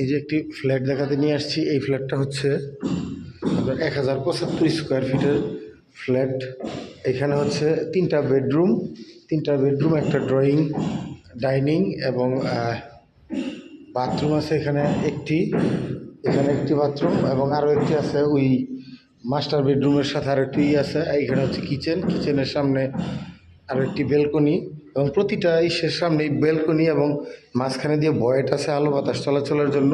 এই যে একটি ফ্ল্যাট দেখাতে নিয়ে আসছি। এই ফ্ল্যাটটা হচ্ছে আপনার 1075 স্কোয়ার ফিটের ফ্ল্যাট। এখানে হচ্ছে তিনটা বেডরুম, একটা ড্রয়িং, ডাইনিং এবং বাথরুম আছে এখানে একটি বাথরুম এবং আরও একটি আছে ওই মাস্টার বেডরুমের সাথে আর একটি আছে। এইখানে হচ্ছে কিচেনের সামনে আর একটি বেলকনি এবং প্রতিটা ইসের সামনে বেলকনি এবং মাঝখানে দিয়ে ভয়েট আছে আলো বাতাস চলাচলের জন্য।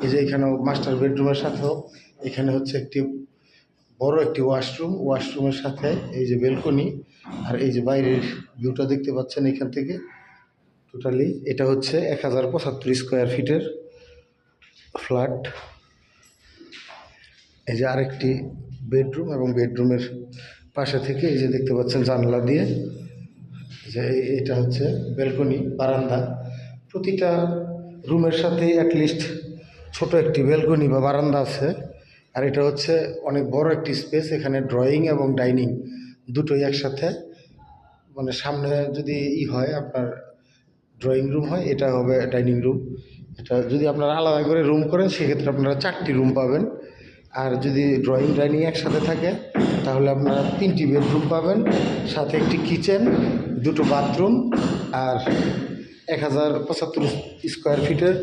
এই যে এখানে মাস্টার বেডরুমের সাথেও এখানে হচ্ছে একটি বড় একটি ওয়াশরুমের সাথে এই যে বেলকনি। আর এই যে বাইরের ভিউটা দেখতে পাচ্ছেন এখান থেকে। টোটালি এটা হচ্ছে 1075 স্কোয়ার ফিটের ফ্ল্যাট। এই যে আরেকটি বেডরুম এবং বেডরুমের পাশে থেকে এই যে দেখতে পাচ্ছেন জানলা দিয়ে যে এটা হচ্ছে বেলকনি, বারান্দা। প্রতিটা রুমের সাথে অ্যাটলিস্ট ছোট একটি বেলকনি বা বারান্দা আছে। আর এটা হচ্ছে অনেক বড় একটি স্পেস। এখানে ড্রয়িং এবং ডাইনিং দুটোই একসাথে, মানে সামনে যদি হয় আপনার ড্রয়িং রুম হয়, এটা হবে ডাইনিং রুম। এটা যদি আপনারা আলাদা করে রুম করেন সেক্ষেত্রে আপনারা 4টি রুম পাবেন। আর যদি ড্রয়িং ডাইনিং একসাথে থাকে তাহলে আপনারা 3টি বেডরুম পাবেন, সাথে একটি কিচেন, 2টো বাথরুম। আর 1075 স্কোয়ার ফিটের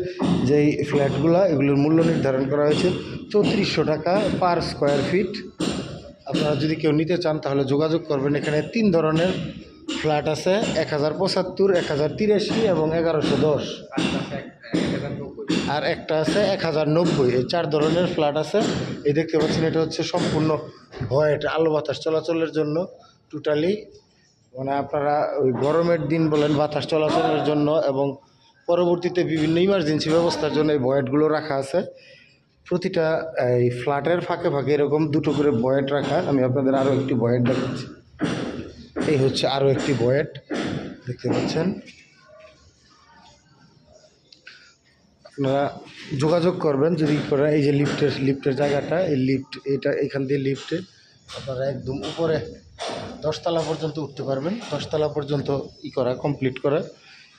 যেই ফ্ল্যাটগুলো, এগুলোর মূল্য নির্ধারণ করা হয়েছে 3400 টাকা পার স্কোয়ার ফিট। আপনারা যদি কেউ নিতে চান তাহলে যোগাযোগ করবেন। এখানে 3 ধরনের ফ্ল্যাট আছে, 1075, 1083 এবং 1110। আর একটা আছে 1090। এই 4 ধরনের ফ্ল্যাট আছে। এই দেখতে পাচ্ছেন এটা হচ্ছে সম্পূর্ণ ভয়েট, আলো বাতাস চলাচলের জন্য টোটালি। মানে আপনারা ওই গরমের দিন বলেন বাতাস চলাচলের জন্য এবং পরবর্তীতে বিভিন্ন ইমার্জেন্সি ব্যবস্থার জন্য এই ভয়েটগুলো রাখা আছে। প্রতিটা এই ফ্ল্যাটের ফাঁকে ফাঁকে এরকম 2টো করে ভয়েট রাখা। আমি আপনাদের আরও একটি ভয়েট দেখাচ্ছি। এই হচ্ছে আরও একটি ভয়েট দেখতে পাচ্ছেন। আপনারা যোগাযোগ করবেন যদি করে। এই যে লিফটের জায়গাটা, এই এটা এখান দিয়ে লিফটে আপনারা একদম উপরে 10 তলা পর্যন্ত উঠতে পারবেন। 10 তলা পর্যন্ত কমপ্লিট করা।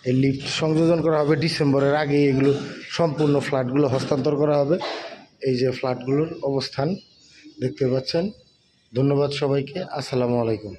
এই লিফট সংযোজন করা হবে ডিসেম্বরের আগে। এগুলো সম্পূর্ণ ফ্ল্যাটগুলো হস্তান্তর করা হবে। এই যে ফ্ল্যাটগুলোর অবস্থান দেখতে পাচ্ছেন। ধন্যবাদ সবাইকে। আসসালামু আলাইকুম।